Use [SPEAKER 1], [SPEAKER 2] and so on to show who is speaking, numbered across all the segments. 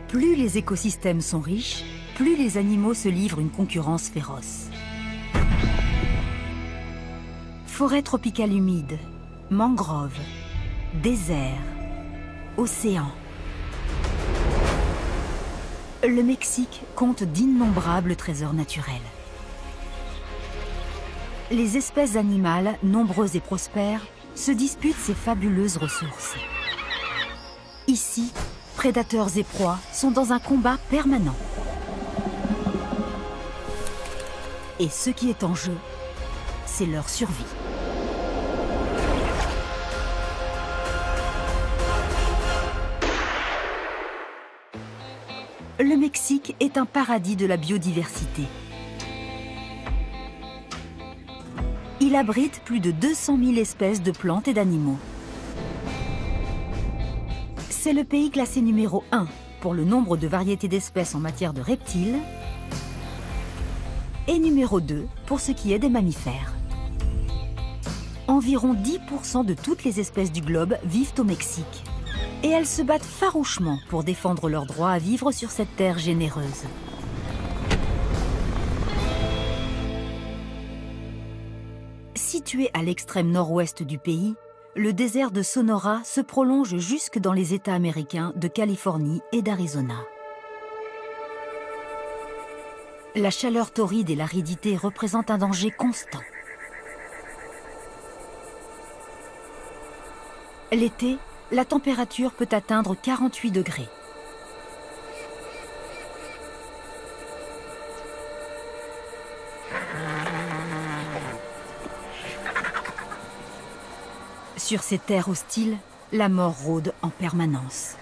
[SPEAKER 1] Plus les écosystèmes sont riches, plus les animaux se livrent une concurrence féroce. Forêts tropicales humides, mangroves, déserts, océans. Le Mexique compte d'innombrables trésors naturels. Les espèces animales, nombreuses et prospères, se disputent ces fabuleuses ressources. Ici, prédateurs et proies sont dans un combat permanent. Et ce qui est en jeu, c'est leur survie. Le Mexique est un paradis de la biodiversité. Il abrite plus de 200 000 espèces de plantes et d'animaux. C'est le pays classé numéro 1 pour le nombre de variétés d'espèces en matière de reptiles et numéro 2 pour ce qui est des mammifères. Environ 10% de toutes les espèces du globe vivent au Mexique. Et elles se battent farouchement pour défendre leur droit à vivre sur cette terre généreuse. Situé à l'extrême nord-ouest du pays, le désert de Sonora se prolonge jusque dans les États américains de Californie et d'Arizona. La chaleur torride et l'aridité représentent un danger constant. L'été, la température peut atteindre 48 degrés. Sur ces terres hostiles, la mort rôde en permanence.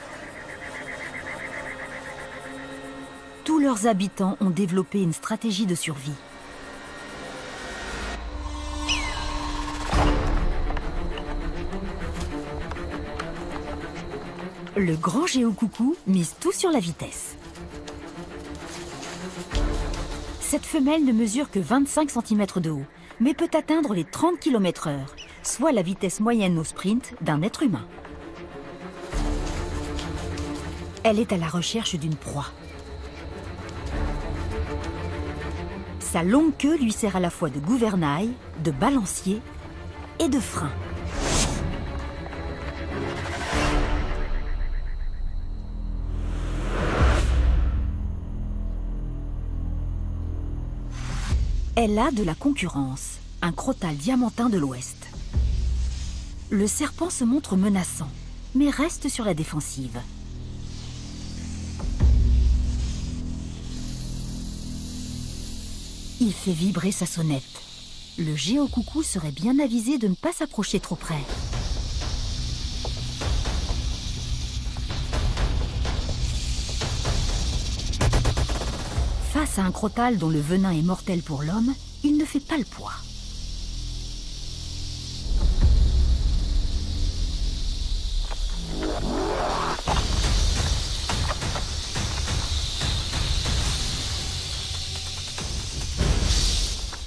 [SPEAKER 1] Tous leurs habitants ont développé une stratégie de survie. Le grand géocoucou mise tout sur la vitesse. Cette femelle ne mesure que 25 cm de haut, mais peut atteindre les 30 km/h, soit la vitesse moyenne au sprint d'un être humain. Elle est à la recherche d'une proie. Sa longue queue lui sert à la fois de gouvernail, de balancier et de frein. Elle a de la concurrence, un crotal diamantin de l'Ouest. Le serpent se montre menaçant, mais reste sur la défensive. Il fait vibrer sa sonnette. Le géocoucou serait bien avisé de ne pas s'approcher trop près. Face à un crotal dont le venin est mortel pour l'homme, il ne fait pas le poids.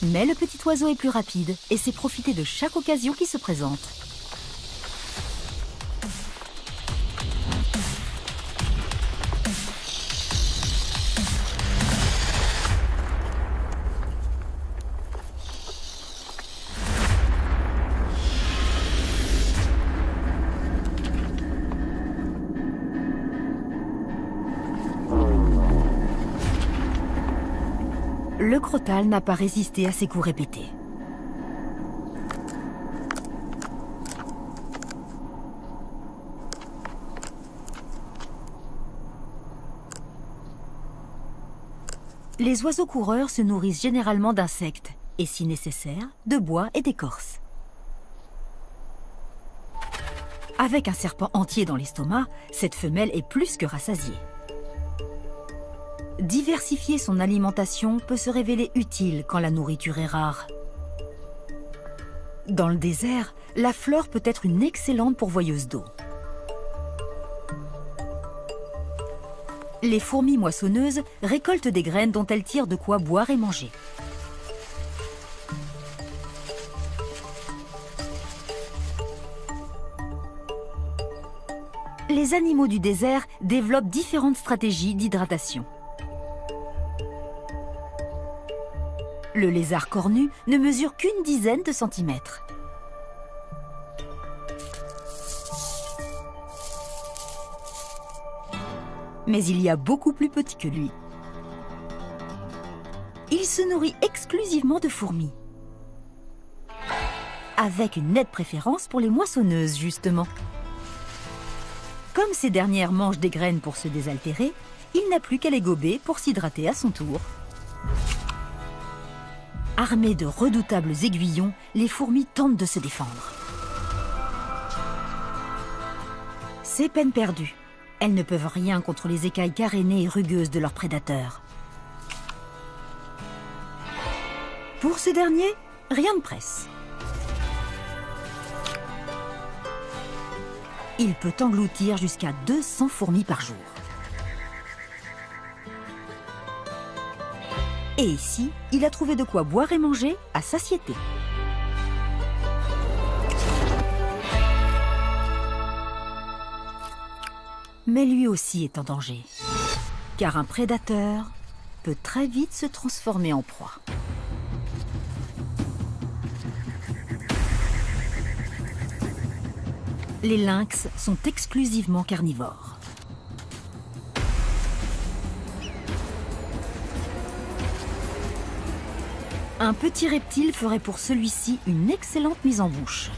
[SPEAKER 1] Mais le petit oiseau est plus rapide et sait profiter de chaque occasion qui se présente. Le crotal n'a pas résisté à ces coups répétés. Les oiseaux coureurs se nourrissent généralement d'insectes et, si nécessaire, de bois et d'écorce. Avec un serpent entier dans l'estomac, cette femelle est plus que rassasiée. Diversifier son alimentation peut se révéler utile quand la nourriture est rare. Dans le désert, la flore peut être une excellente pourvoyeuse d'eau. Les fourmis moissonneuses récoltent des graines dont elles tirent de quoi boire et manger. Les les animaux du désert développent différentes stratégies d'hydratation. Le lézard cornu ne mesure qu'une dizaine de centimètres. Mais il y a beaucoup plus petit que lui. Il se nourrit exclusivement de fourmis. Avec une nette préférence pour les moissonneuses, justement. Comme ces dernières mangent des graines pour se désaltérer, il n'a plus qu'à les gober pour s'hydrater à son tour. Armées de redoutables aiguillons, les fourmis tentent de se défendre. C'est peine perdue. Elles ne peuvent rien contre les écailles carénées et rugueuses de leurs prédateurs. Pour ce dernier, rien ne presse. Il peut engloutir jusqu'à 200 fourmis par jour. Et ici, il a trouvé de quoi boire et manger à satiété. Mais lui aussi est en danger, car un prédateur peut très vite se transformer en proie. Les lynx sont exclusivement carnivores. Un petit reptile ferait pour celui-ci une excellente mise en bouche.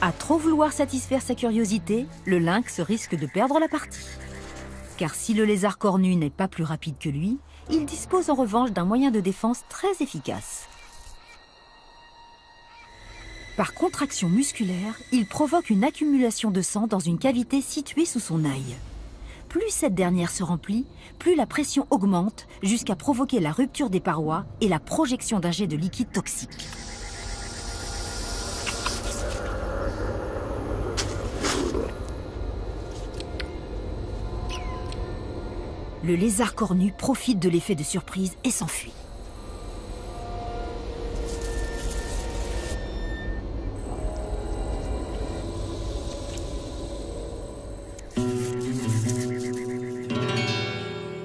[SPEAKER 1] À trop vouloir satisfaire sa curiosité, le lynx risque de perdre la partie. Car si le lézard cornu n'est pas plus rapide que lui, il dispose en revanche d'un moyen de défense très efficace. Par contraction musculaire, il provoque une accumulation de sang dans une cavité située sous son œil. Plus cette dernière se remplit, plus la pression augmente jusqu'à provoquer la rupture des parois et la projection d'un jet de liquide toxique. Le lézard cornu profite de l'effet de surprise et s'enfuit.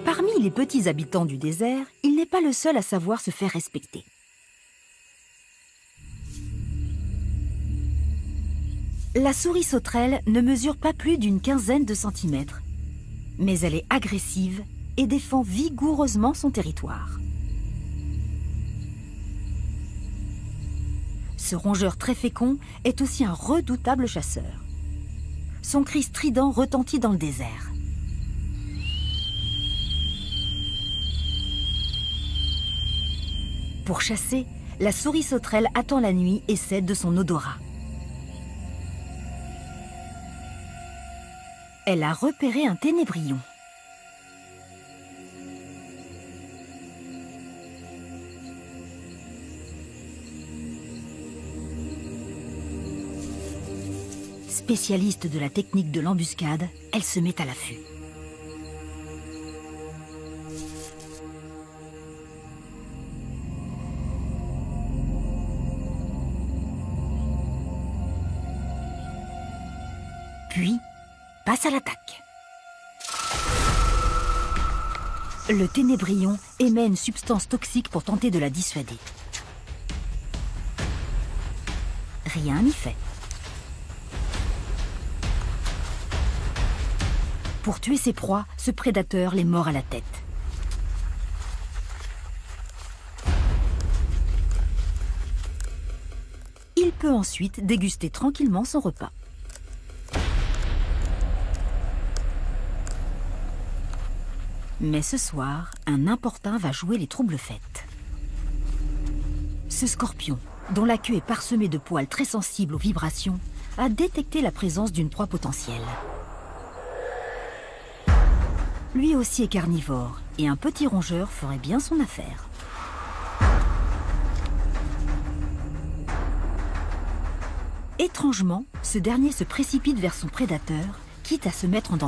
[SPEAKER 1] Parmi les petits habitants du désert, il n'est pas le seul à savoir se faire respecter. La souris sauterelle ne mesure pas plus d'une quinzaine de centimètres. Mais elle est agressive et défend vigoureusement son territoire. Ce rongeur très fécond est aussi un redoutable chasseur. Son cri strident retentit dans le désert. Pour chasser, la souris sauterelle attend la nuit et s'aide de son odorat. Elle a repéré un ténébrion. Spécialiste de la technique de l'embuscade, elle se met à l'affût. Puis, passe à l'attaque. Le ténébrion émet une substance toxique pour tenter de la dissuader. Rien n'y fait. Pour tuer ses proies, ce prédateur les mord à la tête. Il peut ensuite déguster tranquillement son repas. Mais ce soir, un importun va jouer les troubles-fêtes. Ce scorpion, dont la queue est parsemée de poils très sensibles aux vibrations, a détecté la présence d'une proie potentielle. Lui aussi est carnivore, et un petit rongeur ferait bien son affaire. Étrangement, ce dernier se précipite vers son prédateur, quitte à se mettre en danger.